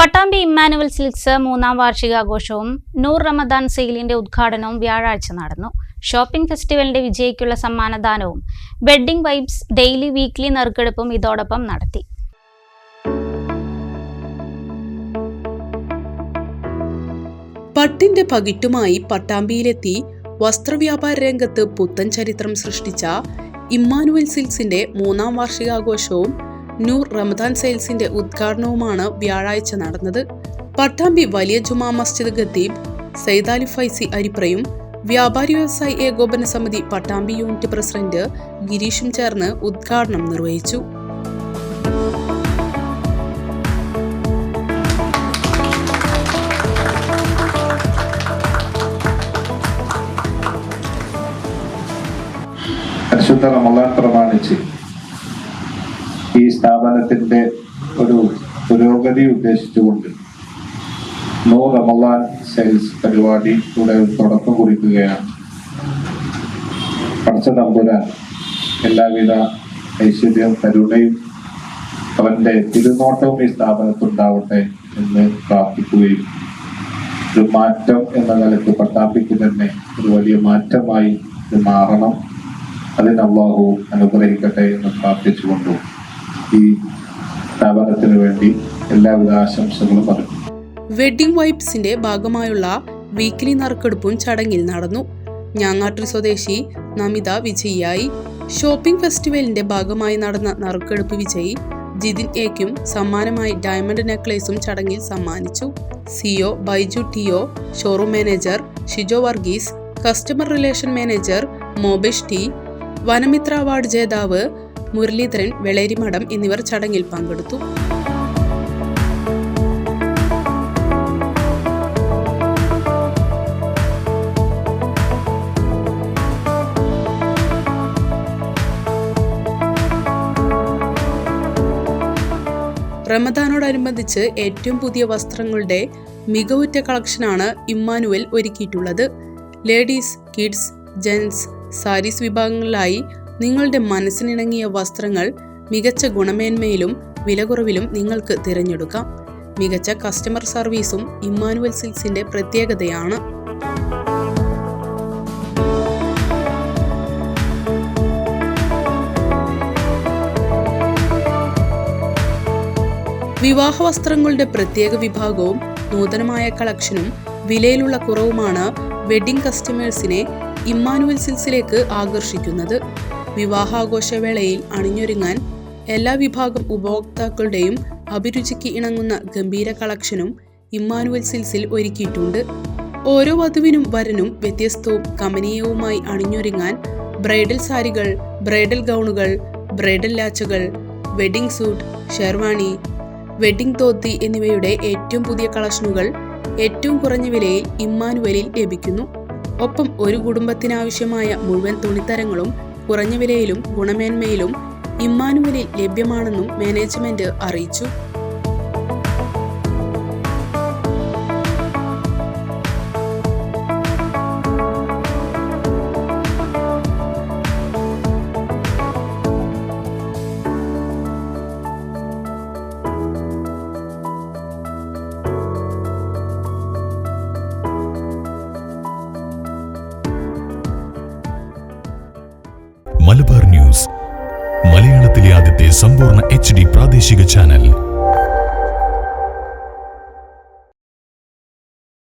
പട്ടാമ്പി ഇമ്മാനുവൽ സിൽക്സ് 3ാം വാർഷികാഘോഷവും നൂർ റമദാൻ സെയിലിന്റെ ഉദ്ഘാടനവും വ്യാഴാഴ്ച നടന്നു. ഷോപ്പിംഗ് ഫെസ്റ്റിവലിന്റെ വിജയിക്കുള്ള സമ്മാനദാനവും വെഡ്ഡിംഗ് വൈബ്സ് ഡെയിലി വീക്ക്ലി നറുക്കെടുപ്പും ഇതോടൊപ്പം നടത്തി. പട്ടിന്റെ പകിട്ടുമായി പട്ടാമ്പിയിലെത്തി വസ്ത്രവ്യാപാര രംഗത്ത് പുത്തൻ ചരിത്രം സൃഷ്ടിച്ച ഇമ്മാനുവൽ സിൽക്സിന്റെ 3ാം വാർഷികാഘോഷവും നൂർ റമദാൻ സെയിൽസിന്റെ ഉദ്ഘാടനവുമാണ് വ്യാഴാഴ്ച നടന്നത്. പട്ടാമ്പി വലിയ ജുമാ മസ്ജിദ് ഖത്തീബ് സയ്യിദ് അലി ഫൈസി അരിപ്രയും വ്യാപാരി വ്യവസായി ഏകോപന സമിതി പട്ടാമ്പി യൂണിറ്റ് പ്രസിഡന്റ് ഗിരീഷും ചേർന്ന് ഉദ്ഘാടനം നിർവഹിച്ചു. പരിശുദ്ധ റമദാൻ പ്രമാണിച്ച് ഈ സ്ഥാപനത്തിന്റെ ഒരു പുരോഗതി ഉദ്ദേശിച്ചുകൊണ്ട് നൂർ റമദാൻ സെയിൽസ് പരിപാടി ഇവിടെ തുടക്കം കുറിക്കുകയാണ്. പടച്ച തമ്പുരാൻ എല്ലാവിധ ഐശ്വര്യവും കരുണയും അവന്റെ തിരുനോട്ടവും ഈ സ്ഥാപനത്തുണ്ടാവട്ടെ എന്ന് പ്രാർത്ഥിക്കുകയും ഒരു മാറ്റം എന്ന നിലയ്ക്ക് പട്ടാമ്പിക്ക് തന്നെ ഒരു വലിയ മാറ്റമായി ഇത് മാറണം, അതിന് അല്ലാഹു അനുഗ്രഹിക്കട്ടെ എന്ന് പ്രാർത്ഥിച്ചുകൊണ്ടു ഈ സ്ഥാപനത്തിന് വേണ്ടി എല്ലാവിധ ആശംസകളും പറഞ്ഞു. വെഡ്ഡിംഗ് വൈബ്സിന്റെ ഭാഗമായുള്ള വീക്കിലി നറുക്കെടുപ്പും ചടങ്ങിൽ നടന്നു. ഞാങ്ങാട്ടിൽ സ്വദേശി നമിത വിജയിയായി. ഷോപ്പിംഗ് ഫെസ്റ്റിവലിന്റെ ഭാഗമായി നടന്ന നറുക്കെടുപ്പ് വിജയി ജിതിൻ എക്കും സമ്മാനമായി ഡയമണ്ട് നെക്ലേസും ചടങ്ങിൽ സമ്മാനിച്ചു. CO Baiju TO, showroom manager Shijo Varghese, customer relation manager Mobesh T, Vanamitra award ജേതാവ് മുരളീധരൻ വെളേരിമഠം എന്നിവർ ചടങ്ങിൽ പങ്കെടുത്തു. റമദാനോടനുബന്ധിച്ച് ഏറ്റവും പുതിയ വസ്ത്രങ്ങളുടെ മികവുറ്റ കളക്ഷനാണ് ഇമ്മാനുവൽ ഒരുക്കിയിട്ടുള്ളത്. ലേഡീസ്, കിഡ്സ്, ജെന്റ്സ്, സാരീസ് വിഭാഗങ്ങളിലായി നിങ്ങളുടെ മനസ്സിനിണങ്ങിയ വസ്ത്രങ്ങൾ മികച്ച ഗുണമേന്മയിലും വിലക്കുറവിലും നിങ്ങൾക്ക് തിരഞ്ഞെടുക്കാം. മികച്ച കസ്റ്റമർ സർവീസും ഇമ്മാനുവൽ സിൽക്സിന്റെ പ്രത്യേകതയാണ്. വിവാഹ വസ്ത്രങ്ങളുടെ പ്രത്യേക വിഭാഗവും നൂതനമായ കളക്ഷനും വിലയിലുള്ള കുറവുമാണ് വെഡ്ഡിംഗ് കസ്റ്റമേഴ്സിനെ ഇമ്മാനുവൽ സിൽക്സിലേക്ക് ആകർഷിക്കുന്നത്. വിവാഹാഘോഷവേളയിൽ അണിഞ്ഞൊരുങ്ങാൻ എല്ലാ വിഭാഗം ഉപഭോക്താക്കളുടെയും അഭിരുചിക്ക് ഇണങ്ങുന്ന ഗംഭീര കളക്ഷനും ഇമ്മാനുവൽ സിൽക്സിൽ ഒരുക്കിയിട്ടുണ്ട്. ഓരോ വധുവിനും വരനും വ്യത്യസ്തവും കമനീയവുമായി അണിഞ്ഞൊരുങ്ങാൻ ബ്രൈഡൽ സാരികൾ, ബ്രൈഡൽ ഗൗണുകൾ, ബ്രൈഡൽ ലാച്ചകൾ, wedding suit, sherwani, wedding dhoti എന്നിവയുടെ ഏറ്റവും പുതിയ കളക്ഷനുകൾ ഏറ്റവും കുറഞ്ഞ വിലയിൽ ഇമ്മാനുവലിൽ ലഭിക്കുന്നു. ഒപ്പം ഒരു കുടുംബത്തിനാവശ്യമായ മുഴുവൻ തുണിത്തരങ്ങളും കുറഞ്ഞ വിലയിലും ഗുണമേന്മയിലും ഇമ്മാനുവലിൽ ലഭ്യമാണെന്നും മാനേജ്മെന്റ് അറിയിച്ചു. മലബാർ ന്യൂസ്, മലയാളത്തിലെ ആദ്യത്തെ സമ്പൂർണ്ണ HD പ്രാദേശിക ചാനൽ.